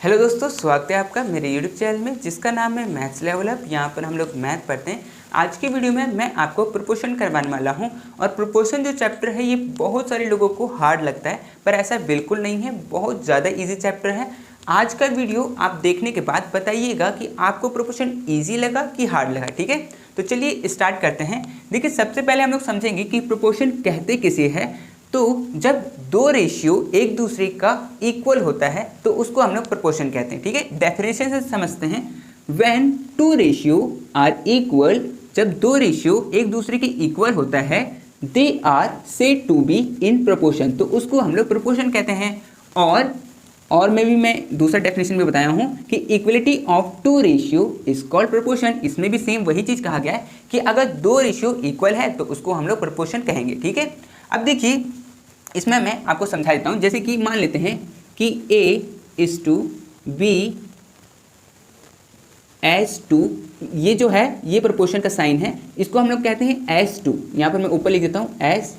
Hello दोस्तों, स्वागत है आपका मेरे यूट्यूब चैनल में जिसका नाम है मैथ्स लेवल अप। यहाँ पर हम लोग मैथ पढ़ते हैं। आज की वीडियो में मैं आपको प्रोपोर्शन करवाने वाला हूँ और प्रोपोर्शन जो चैप्टर है ये बहुत सारे लोगों को हार्ड लगता है, पर ऐसा बिल्कुल नहीं है, बहुत ज़्यादा इजी चैप्टर है। आज का वीडियो आप देखने के बाद बताइएगा कि आपको प्रोपोर्शन ईजी लगा कि हार्ड लगा। ठीक है, तो चलिए स्टार्ट करते हैं। देखिए, सबसे पहले हम लोग समझेंगे कि प्रोपोर्शन कहते किसे है। तो जब दो रेशियो एक दूसरे का इक्वल होता है तो उसको हम लोग प्रोपोर्शन कहते हैं। ठीक है, डेफिनेशन से समझते हैं। When two ratio are equal, जब दो रेशियो एक दूसरे के इक्वल होता है, they are said to be in proportion, तो उसको हम लोग प्रोपोर्शन कहते हैं। और मैं दूसरा डेफिनेशन भी बताया हूँ कि equality of two ratio is called proportion. इसमें भी सेम वही चीज़ कहा गया है कि अगर दो रेशियो इक्वल है तो उसको हम लोग प्रोपोर्शन कहेंगे। ठीक है, अब देखिए इसमें मैं आपको समझा देता हूँ। जैसे कि मान लेते हैं कि A is to B as to, ये जो है ये प्रोपोर्शन का साइन है, इसको हम लोग कहते हैं एस टू। यहाँ पर मैं ऊपर लिख देता हूँ एस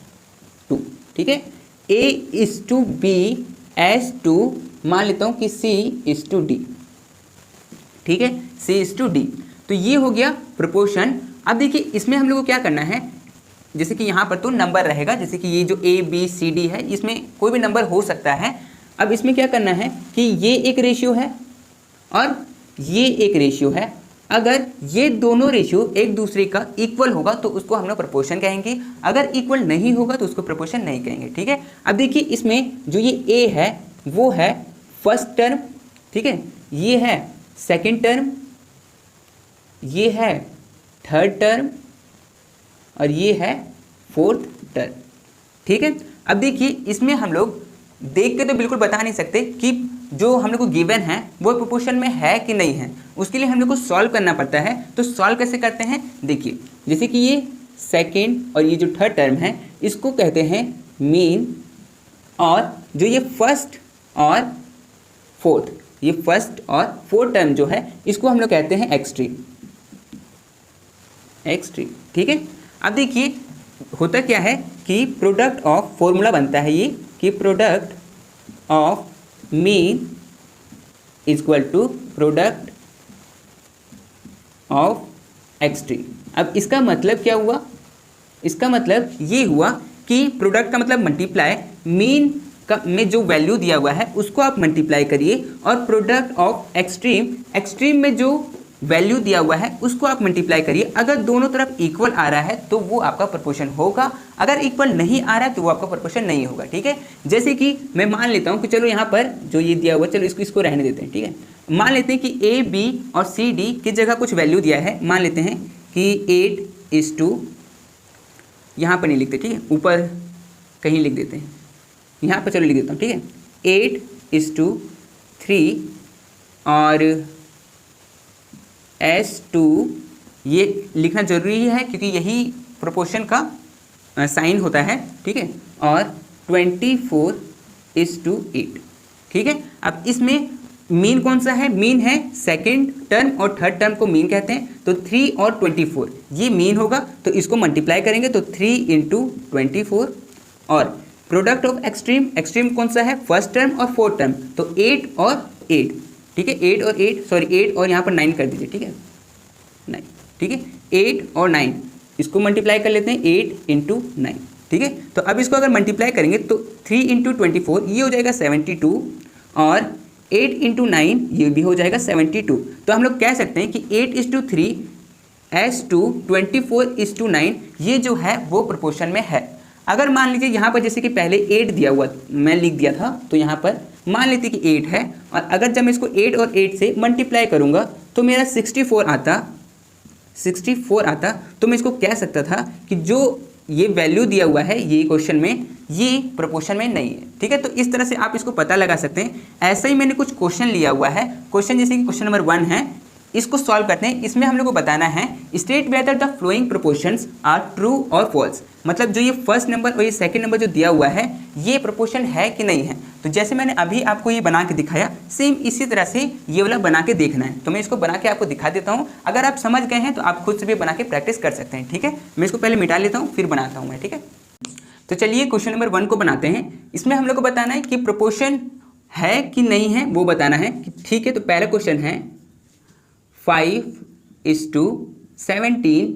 टू। ठीक है, A is to B as to, मान लेता हूँ कि C इज टू डी। ठीक है, C इज टू डी, तो ये हो गया प्रोपोर्शन। अब देखिए इसमें हम लोग को क्या करना है, जैसे कि यहाँ पर तो नंबर रहेगा, जैसे कि ये जो A B C D है इसमें कोई भी नंबर हो सकता है। अब इसमें क्या करना है कि ये एक रेशियो है और ये एक रेशियो है। अगर ये दोनों रेशियो एक दूसरे का इक्वल होगा तो उसको हम लोग प्रोपोर्शन कहेंगे, अगर इक्वल नहीं होगा तो उसको प्रोपोर्शन नहीं कहेंगे। ठीक है, अब देखिए इसमें जो ये A है वो है फर्स्ट टर्म, ठीक है, ये है सेकेंड टर्म, ये है थर्ड टर्म और ये है फोर्थ टर्म। ठीक है, अब देखिए इसमें हम लोग देख के तो बिल्कुल बता नहीं सकते कि जो हम लोग को गिवन है वो प्रोपोर्शन में है कि नहीं है, उसके लिए हम लोग को सॉल्व करना पड़ता है। तो सॉल्व कैसे करते हैं, देखिए जैसे कि ये सेकेंड और ये जो थर्ड टर्म है इसको कहते हैं मीन, और जो ये फर्स्ट और फोर्थ, ये फर्स्ट और फोर्थ टर्म जो है इसको हम लोग कहते हैं एक्सट्रीम। एक्सट्रीम, ठीक है। अब देखिए होता क्या है कि प्रोडक्ट ऑफ, फॉर्मूला बनता है ये कि product of mean is equal to product of extreme. अब इसका मतलब क्या हुआ, इसका मतलब ये हुआ कि प्रोडक्ट का मतलब मल्टीप्लाई, मीन का में जो वैल्यू दिया हुआ है उसको आप मल्टीप्लाई करिए, और प्रोडक्ट ऑफ एक्सट्रीम, एक्सट्रीम में जो वैल्यू दिया हुआ है उसको आप मल्टीप्लाई करिए। अगर दोनों तरफ इक्वल आ रहा है तो वो आपका प्रोपोर्शन होगा, अगर इक्वल नहीं आ रहा है तो वो आपका प्रोपोर्शन नहीं होगा। ठीक है, जैसे कि मैं मान लेता हूँ कि चलो यहाँ पर जो ये दिया हुआ, चलो इसको रहने देते हैं। ठीक है, मान लेते हैं कि A B और C D की जगह कुछ वैल्यू दिया है। मान लेते हैं कि 8 इज टू, यहाँ पर नहीं लिखते, ठीक है, ऊपर कहीं लिख देते हैं, यहाँ पर चलो लिख देता हूँ। ठीक है, 8 इज टू 3 और S2, ये लिखना जरूरी है क्योंकि यही प्रोपोर्शन का साइन होता है। ठीक है, और 24 इज टू 8। ठीक है, अब इसमें मीन कौन सा है, मीन है सेकेंड टर्म और थर्ड टर्म को मीन कहते हैं। तो 3 और 24 ये मीन होगा, तो इसको मल्टीप्लाई करेंगे तो 3 इंटू 24, और प्रोडक्ट ऑफ एक्सट्रीम, एक्सट्रीम कौन सा है, फर्स्ट टर्म और फोर्थ टर्म, तो 8 और 8। ठीक है, 8 और 8, सॉरी 8 और यहाँ पर 9 कर दीजिए। ठीक है, 9, ठीक है, 8 और 9 इसको मल्टीप्लाई कर लेते हैं, 8 इंटू 9। ठीक है, तो अब इसको अगर मल्टीप्लाई करेंगे तो 3 इंटू 24 ये हो जाएगा 72, और 8 इंटू 9 ये भी हो जाएगा 72। तो हम लोग कह सकते हैं कि 8 is to 3 S2 24 is to 9 ये जो है वो प्रोपोर्शन में है। अगर मान लीजिए यहाँ पर जैसे कि पहले 8 दिया हुआ मैं लिख दिया था, तो यहाँ पर मान लेते कि 8 है, और अगर जब मैं इसको 8 और 8 से मल्टीप्लाई करूँगा तो मेरा 64 आता, तो मैं इसको कह सकता था कि जो ये वैल्यू दिया हुआ है ये क्वेश्चन में, ये प्रोपोर्शन में नहीं है। ठीक है, तो इस तरह से आप इसको पता लगा सकते हैं। ऐसा ही मैंने कुछ क्वेश्चन लिया हुआ है, क्वेश्चन जैसे कि क्वेश्चन नंबर 1 है, इसको सॉल्व करते हैं। इसमें हम लोग को बताना है state whether the following proportions are true और फॉल्स, मतलब जो ये फर्स्ट नंबर और ये सेकंड नंबर जो दिया हुआ है ये प्रोपोर्शन है कि नहीं है। तो जैसे मैंने अभी आपको ये बना के दिखाया, सेम इसी तरह से ये वाला बना के देखना है। तो मैं इसको बना के आपको दिखा देता हूँ, अगर आप समझ गए हैं तो आप खुद से भी बना के प्रैक्टिस कर सकते हैं। ठीक है, मैं इसको पहले मिटा लेता हूँ फिर बनाता हूँ मैं। ठीक है, तो चलिए क्वेश्चन नंबर 1 को बनाते हैं। इसमें हम लोग को बताना है कि प्रोपोर्शन है कि नहीं है वो बताना है। ठीक है, तो पहला क्वेश्चन है 5:17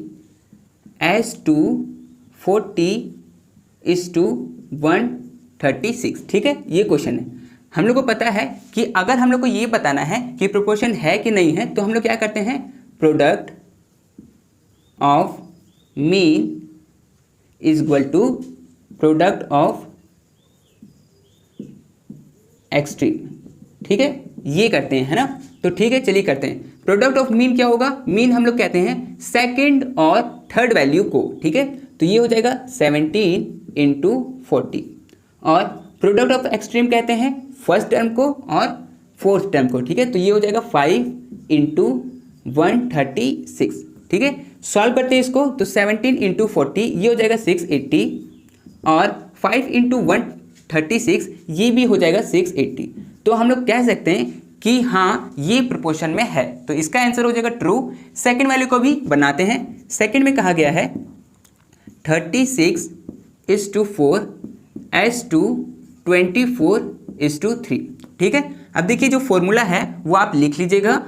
S2:40:136। ठीक है, ये क्वेश्चन है। हम लोग को पता है कि अगर हम लोग को ये बताना है कि प्रोपोर्शन है कि नहीं है, तो हम लोग क्या करते हैं, product of mean is equal to product of extreme. ठीक है, ये करते हैं, है ना। तो ठीक है, चलिए करते हैं। प्रोडक्ट ऑफ मीन क्या होगा, मीन हम लोग कहते हैं सेकंड और थर्ड वैल्यू को। ठीक है, तो ये हो जाएगा 17 × 40, और प्रोडक्ट ऑफ एक्सट्रीम कहते हैं फर्स्ट टर्म को और फोर्थ टर्म को। ठीक है, तो ये हो जाएगा 5 × 136। ठीक है, सॉल्व करते हैं इसको, तो 17 × 40 ये हो जाएगा 680, और 5 × 136 ये भी हो जाएगा 680। तो हम लोग कह सकते हैं कि हाँ ये प्रोपोर्शन में है, तो इसका आंसर हो जाएगा ट्रू। सेकंड वैल्यू को भी बनाते हैं। सेकंड में कहा गया है 36:4 S2:24:3। ठीक है, अब देखिए जो फॉर्मूला है वो आप लिख लीजिएगा।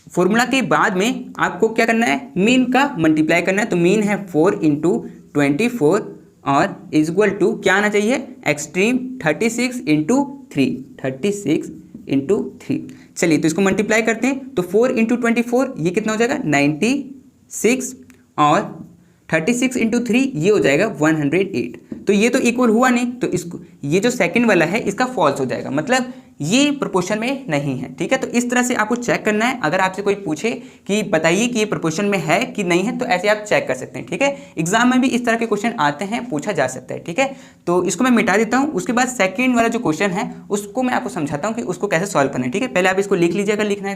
फॉर्मूला के बाद में आपको क्या करना है, मीन का मल्टीप्लाई करना है। तो मीन है 4 × 24 और इज इक्वल टू क्या आना चाहिए, एक्सट्रीम 36 × 3, 36 × 3। चलिए तो इसको मल्टीप्लाई करते हैं, तो 4 × 24 ये कितना हो जाएगा 96, और 36 × 3 ये हो जाएगा 108। तो ये तो इक्वल हुआ नहीं, तो इसको ये जो सेकंड वाला है इसका फॉल्स हो जाएगा, मतलब ये प्रोपोर्शन में नहीं है। ठीक है, तो इस तरह से आपको चेक करना है। अगर आपसे कोई पूछे कि बताइए कि ये प्रोपोर्शन में है कि नहीं है, तो ऐसे आप चेक कर सकते हैं। ठीक है, एग्जाम में भी इस तरह के क्वेश्चन आते हैं, पूछा जा सकता है। ठीक है, तो इसको मैं मिटा देता हूँ। उसके बाद सेकेंड वाला जो क्वेश्चन है उसको मैं आपको समझाता हूँ कि उसको कैसे सॉल्व करना है। ठीक है, पहले आप इसको लिख लीजिए अगर लिखना है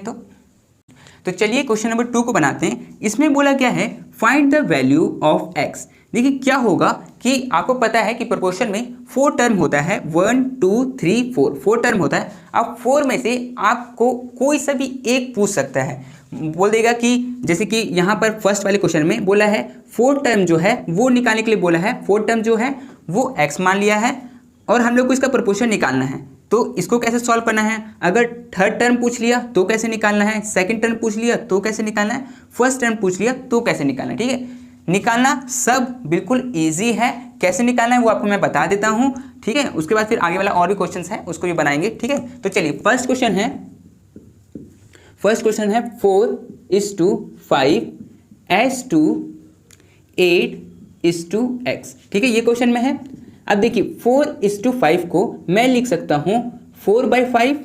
तो चलिए क्वेश्चन नंबर 2 को बनाते हैं। इसमें बोला क्या है, find the value of x। देखिए क्या होगा कि आपको पता है कि प्रोपोर्शन में 4 टर्म होता है, 1 2 3 4 टर्म होता है। अब 4 में से आपको कोई सा भी एक पूछ सकता है, बोल देगा कि जैसे कि यहाँ पर फर्स्ट वाले क्वेश्चन में बोला है 4 टर्म जो है वो निकालने के लिए बोला है। 4 टर्म जो है वो x मान लिया है, और हम लोग को इसका प्रोपोर्शन निकालना है। तो इसको कैसे सॉल्व करना है, अगर थर्ड टर्म पूछ लिया तो कैसे निकालना है, सेकंड टर्म पूछ लिया तो कैसे निकालना है, फर्स्ट टर्म पूछ लिया तो कैसे निकालना है। ठीक है, निकालना सब बिल्कुल इजी है। कैसे निकालना है वो आपको मैं बता देता हूं। ठीक है, उसके बाद फिर आगे वाला और भी क्वेश्चन है उसको भी बनाएंगे। ठीक है, तो चलिए फर्स्ट क्वेश्चन है 4:5 S2:8:x। ठीक है, ये क्वेश्चन में है। अब देखिए 4:5 को मैं लिख सकता हूँ 4/5,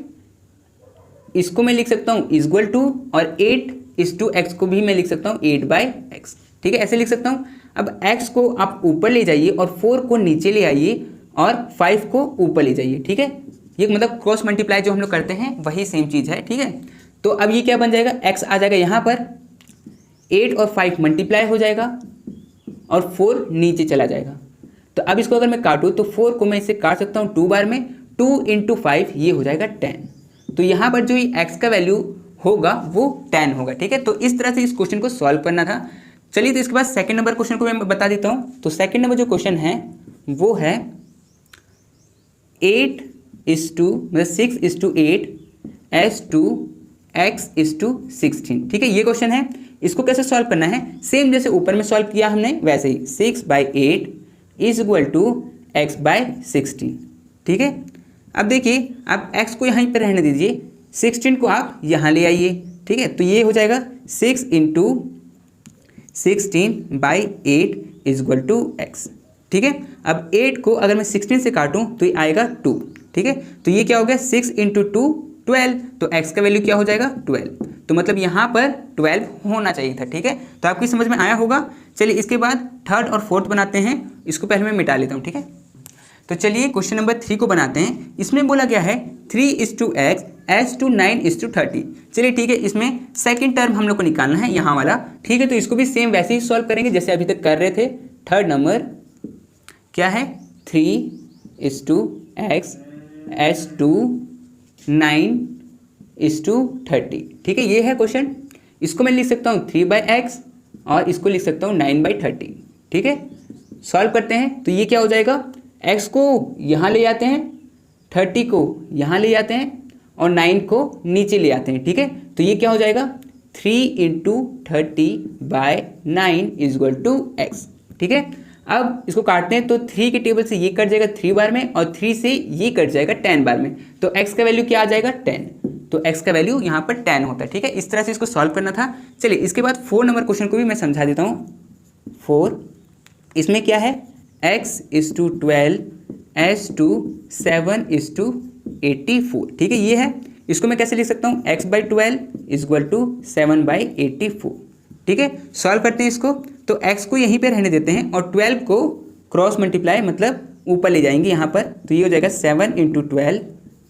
इसको मैं लिख सकता हूँ इज इक्वल टू, और 8:x को भी मैं लिख सकता हूँ 8/x। ठीक है, ऐसे लिख सकता हूँ। अब x को आप ऊपर ले जाइए और 4 को नीचे ले आइए और 5 को ऊपर ले जाइए। ठीक है, ये मतलब क्रॉस मल्टीप्लाई जो हम लोग करते हैं वही सेम चीज़ है। ठीक है, तो अब ये क्या बन जाएगा, x आ जाएगा यहाँ पर, 8 और 5 मल्टीप्लाई हो जाएगा और 4 नीचे चला जाएगा। तो अब इसको अगर मैं काटूँ तो 4 को मैं इससे काट सकता हूँ 2 बार में, 2 × 5 ये हो जाएगा 10। तो यहाँ पर जो ये x का वैल्यू होगा वो 10 होगा। ठीक है, तो इस तरह से इस क्वेश्चन को सॉल्व करना था। चलिए तो इसके बाद सेकंड नंबर क्वेश्चन को मैं बता देता हूँ। तो सेकंड नंबर जो क्वेश्चन है वो है 6:8 S2:x:16। ठीक है, ये क्वेश्चन है। इसको कैसे सॉल्व करना है, सेम जैसे ऊपर में सॉल्व किया हमने वैसे ही, 6/8 इज इक्वल टू x/16। ठीक है, अब देखिए आप x को यहीं पर रहने दीजिए, 16 को आप यहाँ ले आइए। ठीक है, तो ये हो जाएगा 6 × 16/8 इज इक्वल टू x। ठीक है, अब 8 को अगर मैं 16 से काटूं तो ये आएगा 2। ठीक है, तो ये क्या हो गया 6 × 2 12, तो x का वैल्यू क्या हो जाएगा 12। तो मतलब यहाँ पर 12 होना चाहिए था। ठीक है, तो आपकी समझ में आया होगा। चलिए इसके बाद थर्ड और फोर्थ बनाते हैं। इसको पहले मैं मिटा लेता हूँ। ठीक है, तो चलिए क्वेश्चन नंबर 3 को बनाते हैं। इसमें बोला गया है 3:x S2:9:30। चलिए ठीक है, इसमें सेकंड टर्म हम लोग को निकालना है यहाँ वाला। ठीक है, तो इसको भी सेम वैसे ही सॉल्व करेंगे जैसे अभी तक कर रहे थे। थर्ड नंबर क्या है 3:x S2:9:30। ठीक है, ये है क्वेश्चन। इसको मैं लिख सकता हूँ 3/x और इसको लिख सकता हूँ 9/30। ठीक है, सॉल्व करते हैं। तो ये क्या हो जाएगा, x को यहाँ ले जाते हैं 30 को यहाँ ले आते हैं और 9 को नीचे ले आते हैं, ठीक है। तो ये क्या हो जाएगा 3 × 30/9 = x, ठीक है। अब इसको काटते हैं तो 3 के टेबल से ये कट जाएगा 3 बार में और 3 से ये कट जाएगा 10 बार में, तो x का वैल्यू क्या आ जाएगा 10। तो x का वैल्यू यहाँ पर 10 होता है, ठीक है। इस तरह से इसको सॉल्व करना था। चलिए इसके बाद 4 नंबर क्वेश्चन को भी मैं समझा देता हूँ। 4 इसमें क्या है x = 12 s to 7 = 84, ठीक है। ये है, इसको मैं कैसे लिख सकता हूँ x/12 = 7/84, ठीक है। सॉल्व करते हैं इसको, तो x को यहीं पे रहने देते हैं और 12 को क्रॉस मल्टीप्लाई मतलब ऊपर ले जाएंगे यहाँ पर, तो ये हो जाएगा 7 ×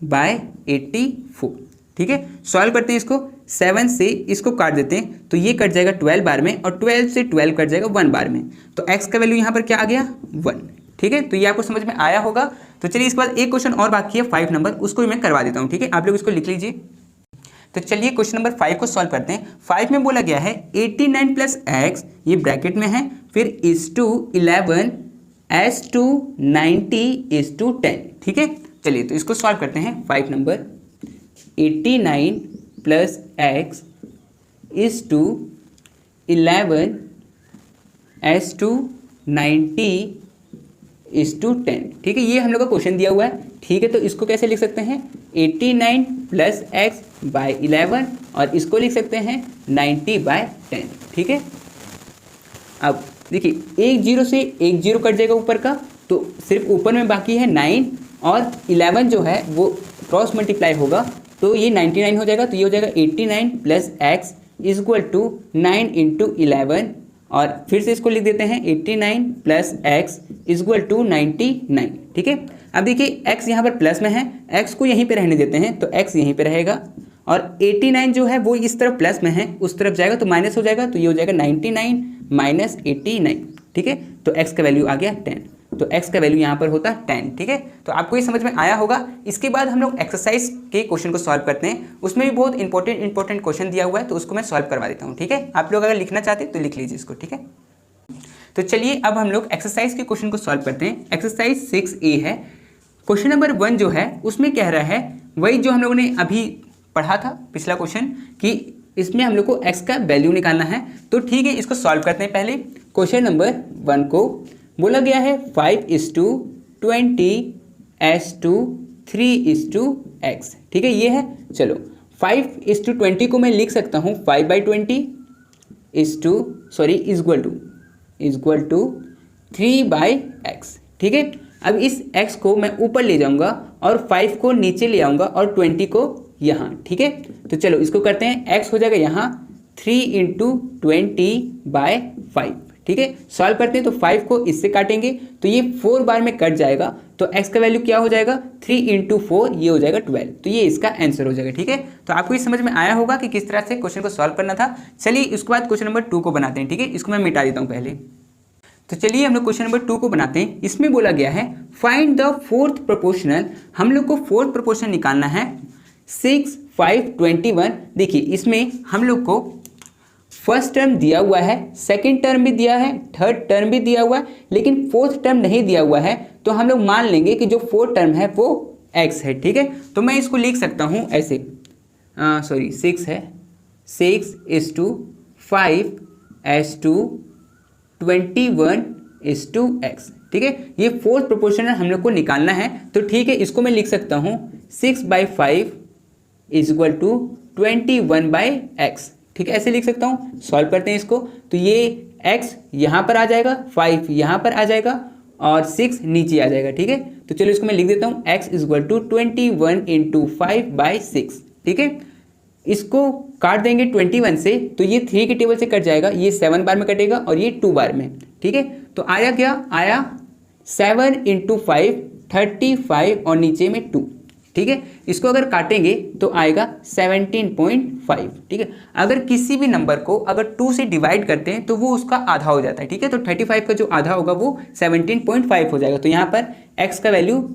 12/84, ठीक है। सॉल्व करते हैं इसको, 7 से इसको काट देते हैं तो ये कट जाएगा 12 बार में और 12 से 12 कट जाएगा 1 बार में, तो x का वैल्यू यहाँ पर क्या आ गया 1, ठीक है। तो ये आपको समझ में आया होगा। तो चलिए इसके बाद एक क्वेश्चन और बाकी है 5 नंबर, उसको भी मैं करवा देता हूँ, ठीक है। आप लोग इसको लिख लीजिए। तो चलिए क्वेश्चन नंबर 5 को सॉल्व करते हैं। 5 में बोला गया है 89 + x, ये ब्रैकेट में है, फिर = 11 s to 90 = 10, ठीक है। चलिए तो इसको सॉल्व करते हैं। 5 नंबर 89 + x = 11 s to 90 = 10, ठीक है। ये हम लोग का क्वेश्चन दिया हुआ है, ठीक है। तो इसको कैसे लिख सकते हैं 89 + x/11 और इसको लिख सकते हैं 90/10, ठीक है। अब देखिए एक 0 से एक 0 कट जाएगा ऊपर का, तो सिर्फ ऊपर में बाकी है 9 और 11 जो है वो क्रॉस मल्टीप्लाई होगा तो ये 99 हो जाएगा। तो ये हो जाएगा 89 + x = 9 × 11 और फिर से इसको लिख देते हैं 89 + x = 99, ठीक है। अब देखिए x यहाँ पर प्लस में है, x को यहीं पे रहने देते हैं तो x यहीं पे रहेगा और 89 जो है वो इस तरफ प्लस में है, उस तरफ जाएगा तो माइनस हो जाएगा, तो ये हो जाएगा 99 - 89, ठीक है। तो x का वैल्यू आ गया 10, तो x का वैल्यू यहाँ पर होता है 10, ठीक है। तो आपको ये समझ में आया होगा। इसके बाद हम लोग एक्सरसाइज के क्वेश्चन को सॉल्व करते हैं, उसमें भी बहुत इंपॉर्टेंट क्वेश्चन दिया हुआ है, तो उसको मैं सॉल्व करवा देता हूँ, ठीक है। आप लोग अगर लिखना चाहते हैं तो लिख लीजिए इसको, ठीक है। तो चलिए अब हम लोग एक्सरसाइज के क्वेश्चन को सॉल्व करते हैं। एक्सरसाइज 6A है। क्वेश्चन नंबर 1 जो है उसमें कह रहा है वही जो हम लोगों ने अभी पढ़ा था पिछला क्वेश्चन कि इसमें हम लोग को x का वैल्यू निकालना है, तो ठीक है इसको सॉल्व करते हैं। पहले क्वेश्चन नंबर 1 को बोला गया है 5 = 20 s to 3 = x, ठीक है। ये है, चलो 5 = 20 को मैं लिख सकता हूँ 5/20 = 3/x, ठीक है। अब इस x को मैं ऊपर ले जाऊंगा और 5 को नीचे ले आऊंगा और 20 को यहाँ, ठीक है। तो चलो इसको करते हैं, x हो जाएगा यहाँ 3 × 20/5, ठीक है। सॉल्व करते हैं तो 5 को इससे काटेंगे तो ये 4 बार में कट जाएगा, तो x का वैल्यू क्या हो जाएगा 3 × 4, ये हो जाएगा 12, तो ये इसका आंसर हो जाएगा, ठीक है। तो आपको ये समझ में आया होगा कि किस तरह से क्वेश्चन को सॉल्व करना था। चलिए उसके बाद क्वेश्चन नंबर 2 को बनाते हैं, ठीक है। इसको मैं मिटा देता हूँ पहले। तो चलिए हम लोग क्वेश्चन नंबर 2 को बनाते हैं। इसमें बोला गया है फाइंड द 4th प्रोपोर्शनल, हम लोग को 4th प्रोपोर्शनल निकालना है 6, 5, 21। देखिए इसमें हम लोग को फर्स्ट टर्म दिया हुआ है, सेकंड टर्म भी दिया है, थर्ड टर्म भी दिया हुआ है, लेकिन फोर्थ टर्म नहीं दिया हुआ है, तो हम लोग मान लेंगे कि जो फोर्थ टर्म है वो x है, ठीक है। तो मैं इसको लिख सकता हूँ ऐसे, 6 है, 6 = 5 s to 21 = x, ठीक है। ये फोर्थ प्रोपोर्शनल हम लोग को निकालना है, तो ठीक है इसको मैं लिख सकता हूँ 6/5 = 21/x, ठीक है, ऐसे लिख सकता हूँ। सॉल्व करते हैं इसको, तो ये x यहाँ पर आ जाएगा, 5 यहाँ पर आ जाएगा और 6 नीचे आ जाएगा, ठीक है। तो चलो इसको मैं लिख देता हूँ x = 21 × 5/6, ठीक है। इसको काट देंगे 21 से तो ये 3 के टेबल से कट जाएगा, ये 7 बार में कटेगा और ये 2 बार में, ठीक है। तो आया क्या, आया 7 × 5 35 और नीचे में 2, ठीक है। इसको अगर काटेंगे तो आएगा 17.5, ठीक है। अगर किसी भी नंबर को अगर 2 से डिवाइड करते हैं तो वो उसका आधा हो जाता है, ठीक है। तो 35 का जो आधा होगा वो 17.5 हो जाएगा, तो यहाँ पर x का वैल्यू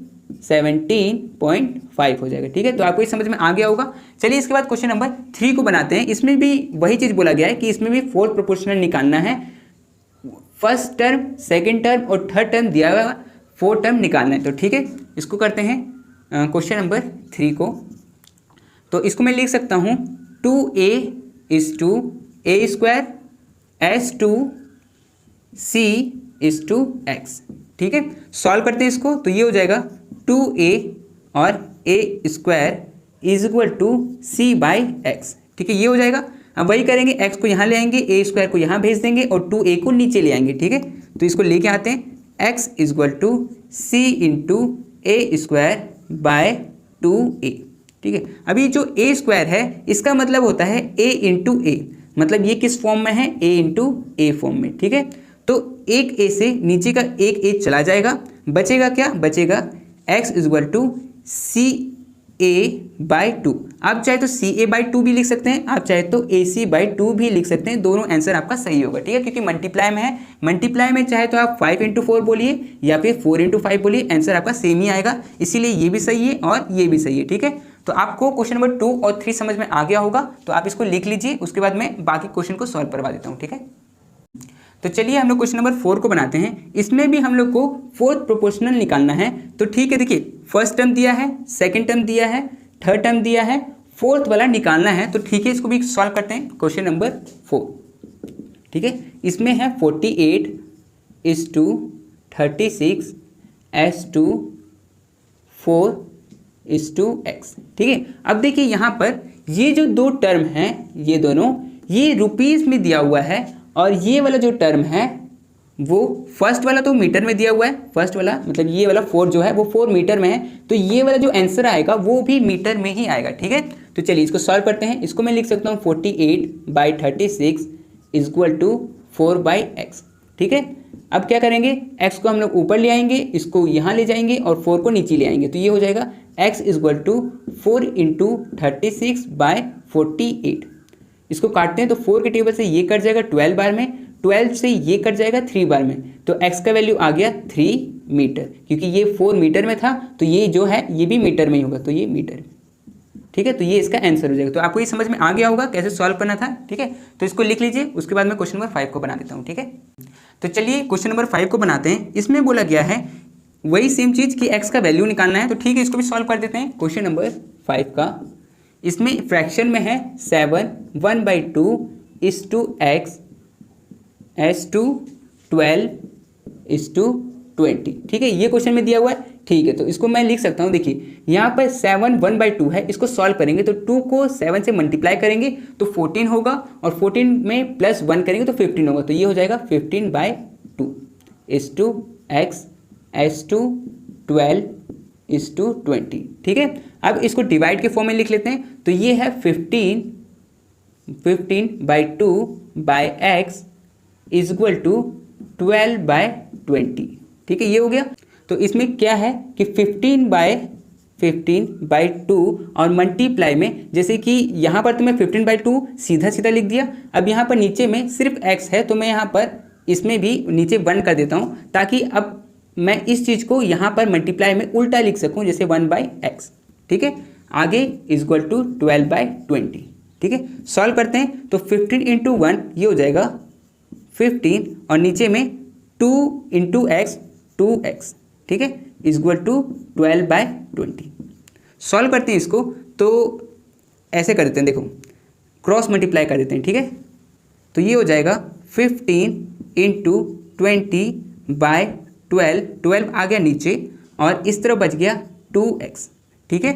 17.5 हो जाएगा, ठीक है। तो आपको ये समझ में आ गया होगा। चलिए इसके बाद क्वेश्चन नंबर 3 को बनाते हैं। इसमें भी वही चीज़ बोला गया है कि इसमें भी 4th प्रोपोर्शनल निकालना है, फर्स्ट टर्म, सेकेंड टर्म और थर्ड टर्म दिया हुआ 4th टर्म निकालना है, तो ठीक है इसको करते हैं। क्वेश्चन नंबर 3 को। तो इसको मैं लिख सकता हूँ 2a is to a square as to c is to x. ठीक है, सॉल्व करते हैं इसको। तो ये हो जाएगा 2a और A square is equal to C by x. ठीक है, ये हो जाएगा। अब वही करेंगे, एक्स को यहाँ ले आएंगे, ए स्क्वायर को यहाँ भेज देंगे और 2a को नीचे ले आएंगे। ठीक है, तो इसको लेके आते हैं, x is equal to c into a square by 2a। ठीक है, अभी जो ए स्क्वायर है इसका मतलब होता है ए इंटू ए, मतलब ये किस फॉर्म में है, ए इंटू ए फॉर्म में। ठीक है, तो एक ए से नीचे का एक ए चला जाएगा, बचेगा क्या, बचेगा x is equal to c a by 2। आप चाहे तो सी ए बाई 2 भी लिख सकते हैं, आप चाहे तो ए सी बाई 2 भी लिख सकते हैं, दोनों आंसर आपका सही होगा। ठीक है, क्योंकि मल्टीप्लाई में है, मल्टीप्लाई में चाहे तो आप 5 इंटू 4 बोलिए या फिर 4 इंटू 5 बोलिए, आंसर आपका सेम ही आएगा। इसीलिए ये भी सही है और ये भी सही है। ठीक है, तो आपको क्वेश्चन नंबर 2 और 3 समझ में आ गया होगा, तो आप इसको लिख लीजिए, उसके बाद मैं बाकी क्वेश्चन को सॉल्व करवा देता हूँ। ठीक है, तो चलिए हम लोग क्वेश्चन नंबर 4 को बनाते हैं। इसमें भी हम लोग को फोर्थ प्रोपोर्शनल निकालना है। तो ठीक है, देखिए फर्स्ट टर्म दिया है, सेकंड टर्म दिया है, थर्ड टर्म दिया है, फोर्थ वाला निकालना है। तो ठीक है, इसको भी सॉल्व करते हैं। क्वेश्चन नंबर 4, ठीक है, इसमें है 48 is to 36 as to 4 is to x. ठीक है, अब देखिए यहाँ पर ये जो दो टर्म हैं, ये दोनों, ये रुपीज़ में दिया हुआ है और ये वाला जो टर्म है वो फर्स्ट वाला तो मीटर में दिया हुआ है, फर्स्ट वाला मतलब ये वाला 4 जो है वो 4 मीटर में है, तो ये वाला जो आंसर आएगा वो भी मीटर में ही आएगा। ठीक है, तो चलिए इसको सॉल्व करते हैं। इसको मैं लिख सकता हूँ 48 by 36 is equal to 4 by x. ठीक है, अब क्या करेंगे, x को हम लोग ऊपर ले आएंगे, इसको यहाँ ले जाएंगे और 4 को नीचे ले आएंगे, तो ये हो जाएगा x is equal to 4 into 36 by 48। इसको काटते हैं तो 4 के टेबल से ये कट जाएगा 12 बार में, 12 से ये कट जाएगा 3 बार में, तो x का वैल्यू आ गया 3 मीटर, क्योंकि ये 4 मीटर में था तो ये जो है ये भी मीटर में ही होगा, तो ये मीटर। ठीक है, तो ये इसका आंसर हो जाएगा। तो आपको ये समझ में आ गया होगा कैसे सॉल्व करना था। ठीक है, तो इसको लिख लीजिए, उसके बाद मैं क्वेश्चन नंबर 5 को बना देता हूँ। ठीक है, तो चलिए क्वेश्चन नंबर 5 को बनाते हैं। इसमें बोला गया है वही सेम चीज़ कि x का वैल्यू निकालना है। तो ठीक है, इसको भी सॉल्व कर देते हैं। क्वेश्चन नंबर 5 का, इसमें फ्रैक्शन में है 7 1/2 is to x as to 12 is to 20। ठीक है, ये क्वेश्चन में दिया हुआ है। ठीक है, तो इसको मैं लिख सकता हूँ, देखिए यहाँ पर 7 1/2 है, इसको सॉल्व करेंगे तो 2 को 7 से मल्टीप्लाई करेंगे तो 14 होगा और 14 में प्लस 1 करेंगे तो 15 होगा, तो ये हो जाएगा 15/2 is to x as to 12 is to 20। ठीक है, अब इसको डिवाइड के फॉर्म में लिख लेते हैं, तो ये है 15/2 by x is equal to 12/20। ठीक है, ये हो गया। तो इसमें क्या है कि 15/2 और मल्टीप्लाई में, जैसे कि यहाँ पर तो मैं 15/2 सीधा सीधा लिख दिया, अब यहाँ पर नीचे में सिर्फ x है तो मैं यहाँ पर इसमें भी नीचे 1 कर देता हूँ, ताकि अब मैं इस चीज़ को यहाँ पर मल्टीप्लाई में उल्टा लिख सकूँ, जैसे 1/x। ठीक है, आगे इज इक्वल टू 12/20। ठीक है, सॉल्व करते हैं तो 15 इंटू 1 ये हो जाएगा 15 और नीचे में 2 इंटू एक्स 2x। ठीक है, इज इक्वल टू 12/20। सॉल्व करते हैं इसको, तो ऐसे कर देते हैं, देखो क्रॉस मल्टीप्लाई कर देते हैं। ठीक है, तो ये हो जाएगा 15 इंटू 20/12, 12 आ गया नीचे और इस तरफ बच गया 2x। ठीक है,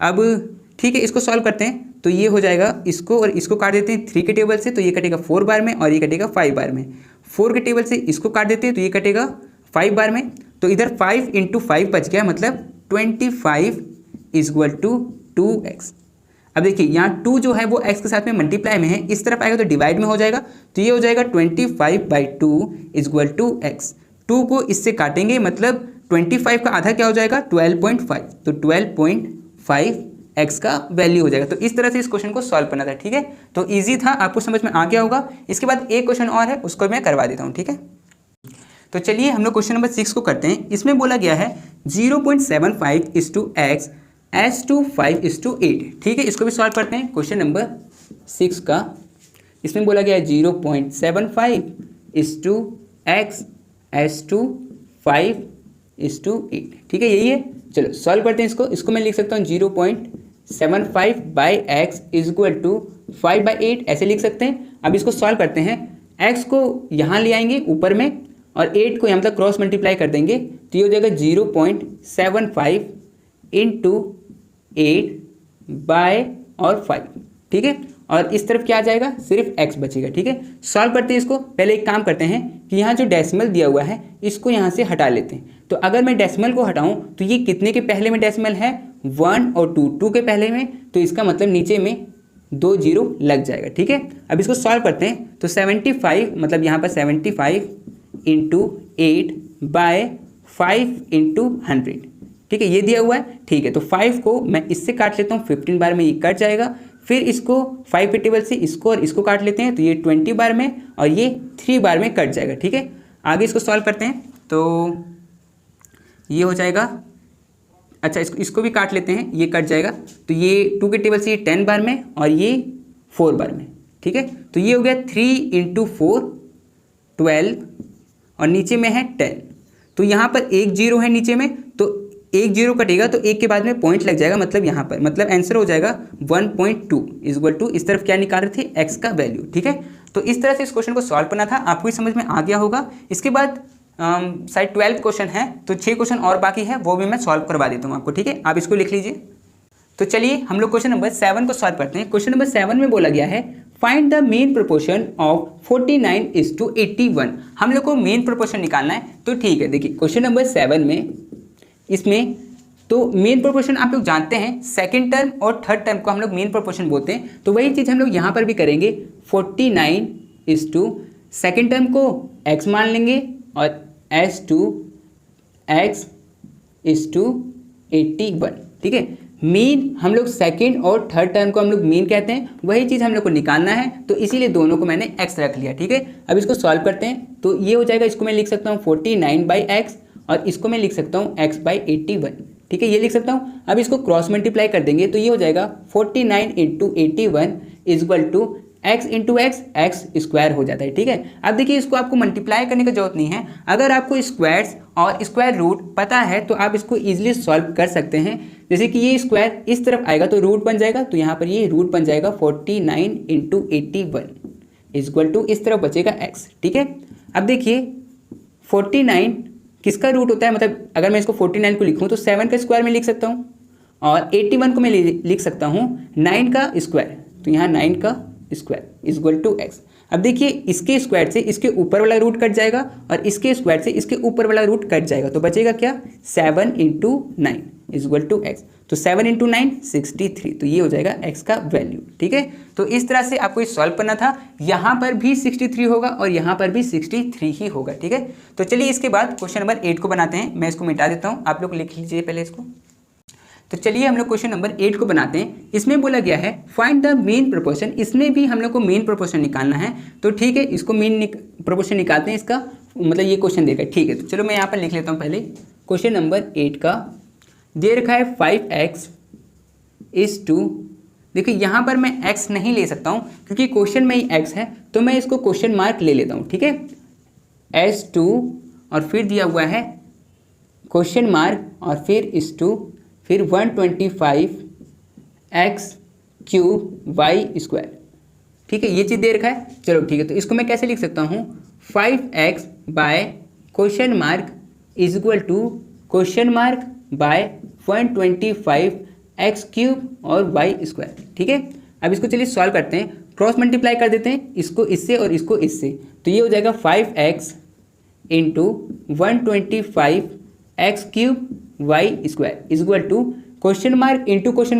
अब ठीक है, इसको सॉल्व करते हैं तो ये हो जाएगा, इसको और इसको काट देते हैं 3 के टेबल से, तो ये कटेगा 4 बार में और ये कटेगा 5 बार में। 4 के टेबल से इसको काट देते हैं तो ये कटेगा 5 बार में, तो इधर 5 इंटू 5 बच गया, मतलब 25 इज इक्वल टू 2x। अब देखिए यहाँ 2 जो है वो x के साथ में मल्टीप्लाई में है, इस तरफ आएगा तो डिवाइड में हो जाएगा, तो ये हो जाएगा 25/2 इज इक्वल टू x। 2 को इससे काटेंगे, मतलब 25 का आधा क्या हो जाएगा 12.5, तो 12.5 x का वैल्यू हो जाएगा। तो इस तरह से इस क्वेश्चन को सॉल्व करना था। ठीक है, तो इजी था, आपको समझ में आ गया होगा। इसके बाद एक क्वेश्चन और है, उसको मैं करवा देता हूँ। ठीक है, तो चलिए हम लोग क्वेश्चन नंबर 6 को करते हैं। इसमें बोला गया है 0.75 is to x as to 5 is to 8। ठीक है, इसको भी सॉल्व करते हैं। क्वेश्चन नंबर 6 का, इसमें बोला गया है 0.75 is to x as to 5 is to 8। ठीक है, यही है। चलो सॉल्व करते हैं इसको मैं लिख सकता हूँ 0.75 by x is equal to 5/8 ऐसे लिख सकते हैं। अब इसको सॉल्व करते हैं, एक्स को यहाँ ले आएंगे ऊपर में और 8 को यहाँ मतलब क्रॉस मल्टीप्लाई कर देंगे तो ये हो जाएगा 0.75 इंटू 8 बाय और 5, ठीक है। और इस तरफ क्या आ जाएगा, सिर्फ x बचेगा, ठीक है। सॉल्व करते हैं इसको। पहले एक काम करते हैं कि यहाँ जो डेसिमल दिया हुआ है इसको यहाँ से हटा लेते हैं। तो अगर मैं डेसिमल को हटाऊँ तो ये कितने के पहले में डेसिमल है, 1 और 2 के पहले में, तो इसका मतलब नीचे में 2 0 लग जाएगा, ठीक है। अब इसको सॉल्व करते हैं तो 75 मतलब यहाँ पर 75 इंटू 8 बाय 5 इंटू 100, ठीक है, ये दिया हुआ है, ठीक है। तो 5 को मैं इससे काट लेता हूँ, 15 बार में ये कट जाएगा। फिर इसको 5 के टेबल से इसको और इसको काट लेते हैं तो ये 20 बार में और ये 3 बार में कट जाएगा, ठीक है। आगे इसको सॉल्व करते हैं तो ये हो जाएगा, अच्छा इसको भी काट लेते हैं, ये कट जाएगा। तो ये 2 के टेबल से ये 10 बार में और ये 4 बार में, ठीक है। तो ये हो गया 3 इंटू 4 12 और नीचे में है 10। तो यहाँ पर 1 0 है नीचे में, तो 1 0 कटेगा तो 1 के बाद में पॉइंट लग जाएगा, मतलब यहाँ पर मतलब आंसर हो जाएगा 1.2 इज इक्वल टू, इस तरफ क्या निकाल रहे थे, x का वैल्यू, ठीक है। तो इस तरह से इस क्वेश्चन को सॉल्व करना था, आपको समझ में आ गया होगा। इसके बाद शायद 12th क्वेश्चन है, तो 6 क्वेश्चन और बाकी है, वो भी मैं सॉल्व करवा देता हूँ आपको, ठीक है। आप इसको लिख लीजिए। तो चलिए हम लोग क्वेश्चन नंबर 7 को सॉल्व करते हैं। क्वेश्चन नंबर 7 में बोला गया है find the main proportion of 49:81। हम लोग को मेन प्रोपोर्शन निकालना है, तो ठीक है। देखिए क्वेश्चन नंबर 7 में इसमें तो मेन प्रोपोर्शन आप लोग जानते हैं, सेकंड टर्म और थर्ड टर्म को हम लोग मेन प्रोपोर्शन बोलते हैं। तो वही चीज़ हम लोग यहाँ पर भी करेंगे, 49 सेकंड टर्म को x मान लेंगे और x 81, ठीक है। मीन हम लोग सेकंड और थर्ड टर्म को हम लोग मीन कहते हैं, वही चीज़ हम लोग को निकालना है, तो इसीलिए दोनों को मैंने x रख लिया, ठीक है। अब इसको सॉल्व करते हैं तो ये हो जाएगा, इसको मैं लिख सकता हूँ 49/x और इसको मैं लिख सकता हूँ x/81, ठीक है, ये लिख सकता हूँ। अब इसको क्रॉस मल्टीप्लाई कर देंगे तो ये हो जाएगा 49 into 81 is equal to x into x square हो जाता है, ठीक है। अब देखिए इसको आपको मल्टीप्लाई करने की जरूरत नहीं है, अगर आपको स्क्वायर्स और स्क्वायर रूट पता है तो आप इसको ईजिली सॉल्व कर सकते हैं। जैसे कि ये स्क्वायर इस तरफ आएगा तो रूट बन जाएगा, तो यहाँ पर ये रूट बन जाएगा 49 इंटू 81 इज इक्वल टू, इस तरफ बचेगा x, ठीक है। अब देखिए 49 किसका रूट होता है, मतलब अगर मैं इसको 49 को लिखूँ तो 7 का स्क्वायर में लिख सकता हूँ और 81 को मैं लिख सकता हूँ 9 का स्क्वायर, तो यहाँ 9 का square is equal to x। अब देखिए इसके स्क्वायर से इसके ऊपर वाला रूट कट जाएगा और इसके स्क्वायर से इसके ऊपर वाला रूट कट जाएगा, तो बचेगा क्या, 7 into 9 is equal to x। तो 7 इंटू 9 63, तो ये हो जाएगा x का वैल्यू, ठीक है। तो इस तरह से आपको सॉल्व करना था, यहाँ पर भी 63 होगा और यहाँ पर भी 63 ही होगा, ठीक है। तो चलिए इसके बाद क्वेश्चन नंबर 8 को बनाते हैं, मैं इसको मिटा देता हूँ, आप लोग लिख लीजिए पहले इसको। तो चलिए हम लोग क्वेश्चन नंबर 8 को बनाते हैं। इसमें बोला गया है फाइंड द मेन प्रोपोर्शन, इसमें भी हम लोग को मेन प्रोपोर्शन निकालना है, तो ठीक है इसको मेन प्रोपोर्शन निकालते हैं इसका, मतलब ये क्वेश्चन देगा, ठीक है। तो चलो मैं यहाँ पर लिख लेता हूँ पहले क्वेश्चन नंबर 8 का। दे रखा है 5x इज टू, देखिए यहाँ पर मैं x नहीं ले सकता हूँ क्योंकि क्वेश्चन में ही x है, तो मैं इसको क्वेश्चन मार्क ले लेता हूँ, ठीक है, s2 और फिर दिया हुआ है क्वेश्चन मार्क और फिर इस टू, फिर 125 x क्यूब y स्क्वायर, ठीक है, ये चीज़ दे रखा है। चलो ठीक है, तो इसको मैं कैसे लिख सकता हूँ, 5x by question mark is equal to question mark by 125 x cube और y स्क्वायर, ठीक है। अब इसको चलिए सॉल्व करते हैं, क्रॉस मल्टीप्लाई कर देते हैं, इसको इससे और इसको इससे, तो ये हो जाएगा 5x into 125 x cube y square is equal to question mark into question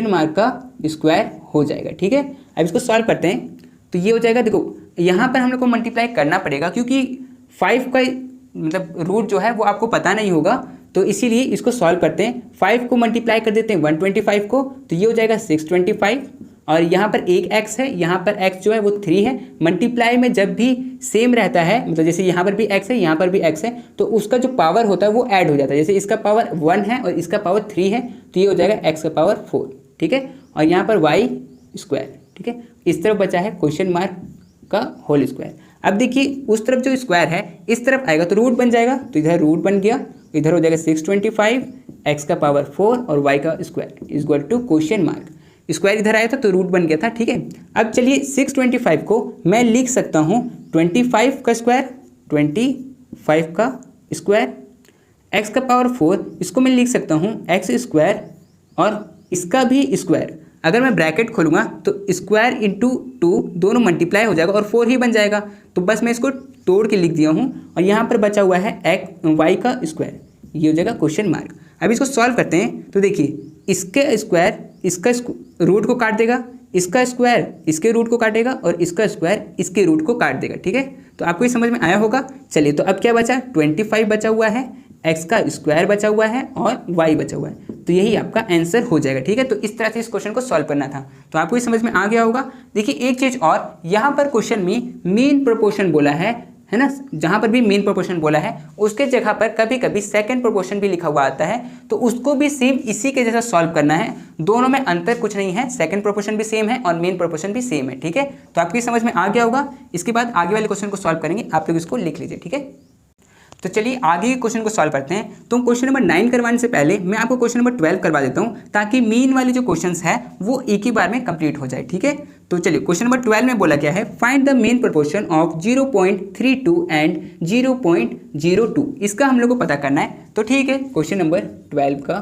mark का स्क्वायर हो जाएगा, ठीक है। अब इसको सॉल्व करते हैं तो ये हो जाएगा, देखो यहाँ पर हम लोग को मल्टीप्लाई करना पड़ेगा क्योंकि 5 का मतलब रूट जो है वो आपको पता नहीं होगा, तो इसीलिए इसको सॉल्व करते हैं। 5 को मल्टीप्लाई कर देते हैं 125 को, तो ये हो जाएगा 625 और यहाँ पर एक x है, यहाँ पर x जो है वो 3 है। मल्टीप्लाई में जब भी सेम रहता है, मतलब जैसे यहाँ पर भी x है यहाँ पर भी x है, तो उसका जो पावर होता है वो ऐड हो जाता है। जैसे इसका पावर 1 है और इसका पावर 3 है, तो ये हो जाएगा x का पावर 4, ठीक है, और यहाँ पर y स्क्वायर, ठीक है। इस तरफ बचा है क्वेश्चन मार्क का होल स्क्वायर। अब देखिए उस तरफ जो स्क्वायर है इस तरफ आएगा तो रूट बन जाएगा, तो इधर रूट बन गया, इधर हो जाएगा 625 x का पावर 4 और y का square equal to question mark. Square इधर आया था तो रूट बन गया था, ठीक है। अब चलिए 625 को मैं लिख सकता हूँ 25 का स्क्वायर, 25 का स्क्वायर, x का पावर 4 इसको मैं लिख सकता हूँ x स्क्वायर और इसका भी स्क्वायर। अगर मैं ब्रैकेट खोलूँगा तो स्क्वायर इंटू 2 दोनों मल्टीप्लाई हो जाएगा और 4 ही बन जाएगा, तो बस मैं इसको तोड़ के लिख दिया हूँ और यहाँ पर बचा हुआ है y का स्क्वायर, ये हो जाएगा क्वेश्चन मार्क। अब इसको सॉल्व करते हैं तो देखिए इसके स्क्वायर इसका रूट को काट देगा, इसका स्क्वायर इसके रूट को काटेगा और इसका स्क्वायर इसके रूट को काट देगा, ठीक है। तो आपको ये समझ में आया होगा। चलिए तो अब क्या बचा, 25 बचा हुआ है, x का स्क्वायर बचा हुआ है और y बचा हुआ है, तो यही आपका आंसर हो जाएगा, ठीक है। तो इस तरह से इस क्वेश्चन को सॉल्व करना था, तो आपको ये समझ में आ गया होगा। देखिए एक चीज़ और, यहाँ पर क्वेश्चन में मीन प्रोपोर्शन बोला है ना, जहाँ पर भी मीन प्रोपोर्शन बोला है उसके जगह पर कभी कभी सेकंड प्रोपोर्शन भी लिखा हुआ आता है, तो उसको भी सेम इसी के जैसा सॉल्व करना है। दोनों में अंतर कुछ नहीं है, सेकंड प्रोपोर्शन भी सेम है और मेन प्रोपोर्शन भी सेम है, ठीक है। तो आपकी समझ में आ गया होगा। इसके बाद आगे वाले क्वेश्चन को सॉल्व करेंगे, आप लोग इसको लिख लीजिए, ठीक है। तो चलिए आगे के क्वेश्चन को सॉल्व करते हैं। तो क्वेश्चन नंबर 9 करवाने से पहले मैं आपको क्वेश्चन नंबर 12 करवा देता हूं, ताकि मीन वाली जो क्वेश्चंस है वो एक ही बार में कंप्लीट हो जाए, ठीक है। तो चलिए क्वेश्चन नंबर 12 में बोला क्या है, find the mean proportion of 0.32 and 0.02। इसका हम लोग को पता करना है। तो ठीक है, क्वेश्चन नंबर 12 का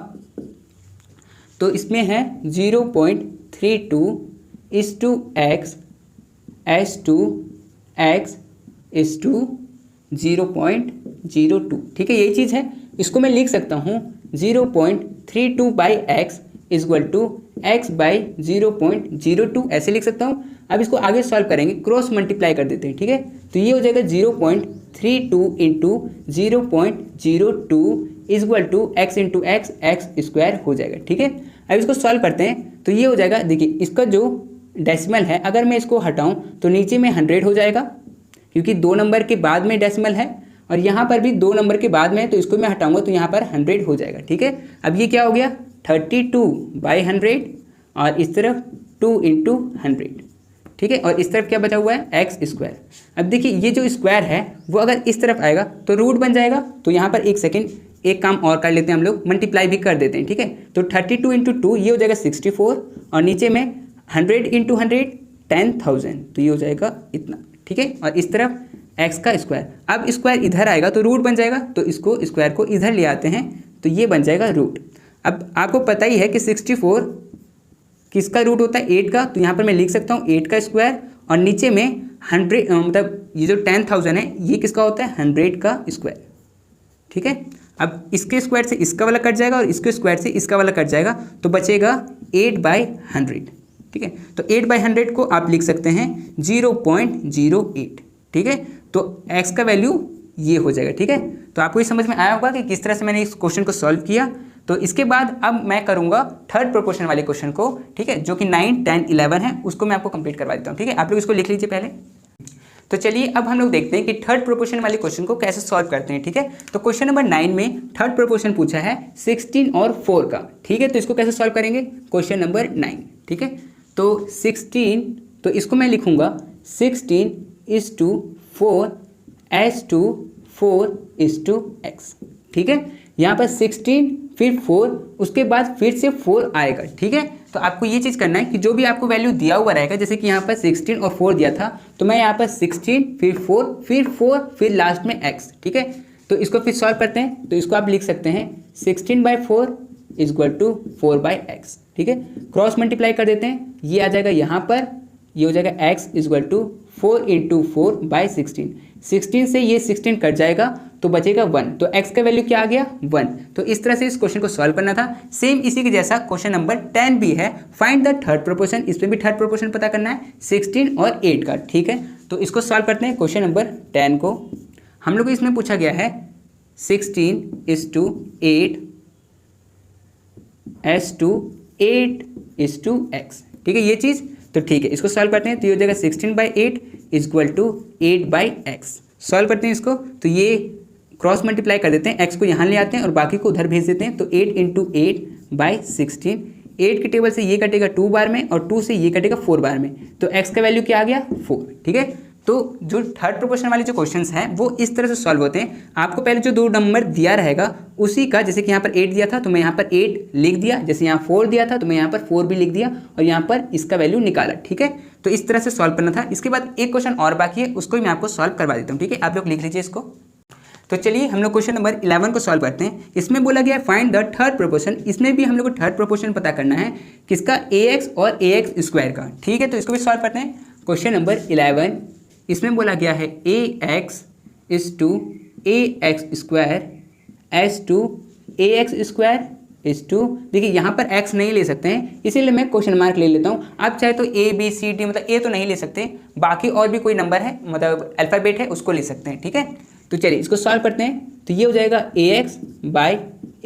तो इसमें है 0.32 is to x as to x is to 0.02, ठीक है, यही चीज़ है। इसको मैं लिख सकता हूँ 0.32 by x equal to x by 0.02, ऐसे लिख सकता हूँ। अब इसको आगे सॉल्व करेंगे, क्रॉस मल्टीप्लाई कर देते हैं, ठीक है। तो ये हो जाएगा 0.32 into 0.02 equal to x into x, x square हो जाएगा, ठीक है। अब इसको सॉल्व करते हैं तो ये हो जाएगा, देखिए इसका जो डेसिमल है अगर मैं इसको हटाऊँ तो नीचे में 100 हो जाएगा, क्योंकि 2 नंबर के बाद में डेसिमल है और यहाँ पर भी 2 नंबर के बाद में है, तो इसको मैं हटाऊंगा तो यहाँ पर 100 हो जाएगा, ठीक है। अब ये क्या हो गया 32 बाई 100 और इस तरफ 2 इंटू 100, ठीक है, और इस तरफ क्या बचा हुआ है एक्स स्क्वायर। अब देखिए ये जो स्क्वायर है वो अगर इस तरफ आएगा तो रूट बन जाएगा, तो यहाँ पर एक सेकेंड एक काम और कर लेते हैं हम लोग, मल्टीप्लाई भी कर देते हैं, ठीक है। तो 32 इंटू 2 ये हो जाएगा 64 और नीचे में 100 इंटू 100 10,000, तो ये हो जाएगा इतना, ठीक है। और इस तरफ x का स्क्वायर, अब स्क्वायर इधर आएगा तो रूट बन जाएगा, तो इसको स्क्वायर को इधर ले आते हैं तो ये बन जाएगा रूट। अब आपको पता ही है कि 64 किसका रूट होता है 8 का, तो यहाँ पर मैं लिख सकता हूँ 8 का स्क्वायर और नीचे में 100 मतलब ये जो 10,000 है ये किसका होता है 100 का स्क्वायर, ठीक है। अब इसके स्क्वायर से इसका वाला कट जाएगा और इसके स्क्वायर से इसका वाला कट जाएगा, तो बचेगा 8/100, ठीक है। तो 8/100 को आप लिख सकते हैं 0.08, ठीक है। तो x का वैल्यू ये हो जाएगा, ठीक है। तो आपको ये समझ में आया होगा कि किस तरह से मैंने इस क्वेश्चन को सॉल्व किया। तो इसके बाद अब मैं करूंगा थर्ड प्रोपोर्शन वाले क्वेश्चन को, ठीक है, जो कि 9, 10, 11 है, उसको मैं आपको कंप्लीट करवा देता हूँ, ठीक है। आप लोग इसको लिख लीजिए पहले। तो चलिए अब हम लोग देखते हैं कि थर्ड प्रोपोर्शन वाले क्वेश्चन को कैसे सॉल्व करते हैं, ठीक है। तो क्वेश्चन नंबर 9 में थर्ड प्रोपोर्शन पूछा है 16 और 4 का, ठीक है। तो इसको कैसे सॉल्व करेंगे, क्वेश्चन नंबर 9, ठीक है। तो 16, तो इसको मैं लिखूंगा 16 is to 4 as to 4 is to x, ठीक है। यहाँ पर 16 फिर 4 उसके बाद फिर से 4 आएगा, ठीक है। तो आपको ये चीज़ करना है कि जो भी आपको वैल्यू दिया हुआ रहेगा, जैसे कि यहाँ पर 16 और 4 दिया था, तो मैं यहाँ पर 16 फिर 4 फिर लास्ट में x, ठीक है। तो इसको फिर सॉल्व करते हैं, तो इसको आप लिख सकते हैं 16/4 इक्वल टू 4/x, ठीक है। क्रॉस मल्टीप्लाई कर देते हैं, ये आ जाएगा यहाँ पर, ये हो जाएगा x इक्वल टू 4 इंटू 4/16, 16 से ये 16 कट जाएगा तो बचेगा 1, तो x का वैल्यू क्या आ गया 1। तो इस तरह से इस क्वेश्चन को सॉल्व करना था। सेम इसी के जैसा क्वेश्चन नंबर 10 भी है, फाइंड द थर्ड प्रोपोर्शन, इसमें भी थर्ड प्रोपोर्शन पता करना है 16 और 8 का, ठीक है। तो इसको सॉल्व करते हैं। क्वेश्चन नंबर 10 को हम लोग को इसमें पूछा गया है 16 is to 8 as to 8 is to x, ठीक है, ये चीज़। तो ठीक है, इसको सॉल्व करते हैं। तो ये हो जाएगा 16/8 इक्वल टू 8/x। सॉल्व करते हैं इसको, तो ये क्रॉस मल्टीप्लाई कर देते हैं, x को यहाँ ले आते हैं और बाकी को उधर भेज देते हैं। तो 8 इंटू 8/16, 8 के टेबल से ये कटेगा 2 बार में और 2 से ये कटेगा 4 बार में, तो x का वैल्यू क्या आ गया 4, ठीक है। तो जो थर्ड प्रोपोर्शन वाले जो क्वेश्चंस हैं वो इस तरह से सॉल्व होते हैं। आपको पहले जो 2 नंबर दिया रहेगा उसी का, जैसे कि यहाँ पर 8 दिया था तो मैं यहाँ पर 8 लिख दिया, जैसे यहाँ 4 दिया था तो मैं यहाँ पर 4 भी लिख दिया और यहाँ पर इसका वैल्यू निकाला। ठीक है, तो इस तरह से सॉल्व करना था। इसके बाद एक क्वेश्चन और बाकी है, उसको भी मैं आपको सॉल्व करवा देता हूँ। ठीक है, आप लोग लिख लीजिए इसको। तो चलिए हम लोग क्वेश्चन नंबर 11 को सॉल्व करते हैं। इसमें बोला गया फाइंड द थर्ड प्रोपोर्शन। इसमें भी हम लोग को थर्ड प्रोपोर्शन पता करना है किसका, ax और ax स्क्वायर का। ठीक है, तो इसको भी सॉल्व करते हैं। क्वेश्चन नंबर 11, इसमें बोला गया है ax is to ax square as to ax square is to, देखिए यहाँ पर x नहीं ले सकते हैं इसीलिए मैं क्वेश्चन मार्क ले लेता हूँ। आप चाहे तो a b c d, मतलब a तो नहीं ले सकते, बाकी और भी कोई नंबर है मतलब अल्फ़ाबेट है उसको ले सकते हैं। ठीक है, तो चलिए इसको सॉल्व करते हैं। तो ये हो जाएगा ax by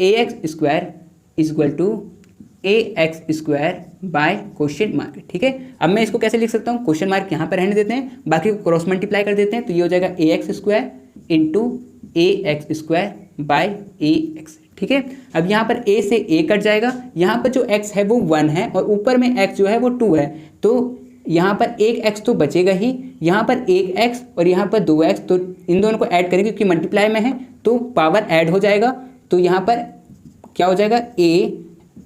ax square equal to ax square by question mark. ठीक है, अब मैं इसको कैसे लिख सकता हूँ, क्वेश्चन मार्क यहाँ पर रहने देते हैं, बाकी को क्रॉस मल्टीप्लाई कर देते हैं। तो ये हो जाएगा ax square into ax square bye ax। ठीक है, अब यहाँ पर a से a कट जाएगा, यहाँ पर जो x है वो 1 है और ऊपर में x जो है वो 2 है, तो यहाँ पर एक x तो बचेगा ही, यहाँ पर एक x और यहाँ पर 2x, तो इन दोनों को ऐड करेंगे क्योंकि मल्टीप्लाई में है तो पावर ऐड हो जाएगा। तो यहाँ पर क्या हो जाएगा,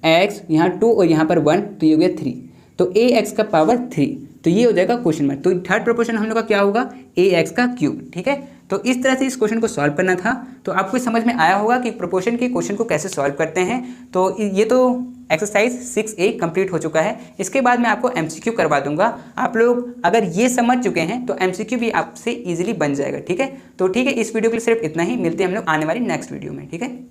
ax यहाँ 2 और यहाँ पर 1, तो ये हो गया 3, तो ax का पावर 3, तो ये हो जाएगा क्वेश्चन मार्क। तो थर्ड प्रोपोर्शन हम लोग का क्या होगा, ax का क्यूब। ठीक है, तो इस तरह से इस क्वेश्चन को सॉल्व करना था। तो आपको समझ में आया होगा कि प्रोपोर्शन के क्वेश्चन को कैसे सॉल्व करते हैं। तो ये तो एक्सरसाइज 6A कंप्लीट हो चुका है। इसके बाद मैं आपको MCQ करवा दूंगा। आप लोग अगर ये समझ चुके हैं तो MCQ भी आपसे इजीली बन जाएगा। ठीक है, तो ठीक है, इस वीडियो के लिए सिर्फ इतना ही। मिलते हैं हम लोग आने वाली नेक्स्ट वीडियो में। ठीक है।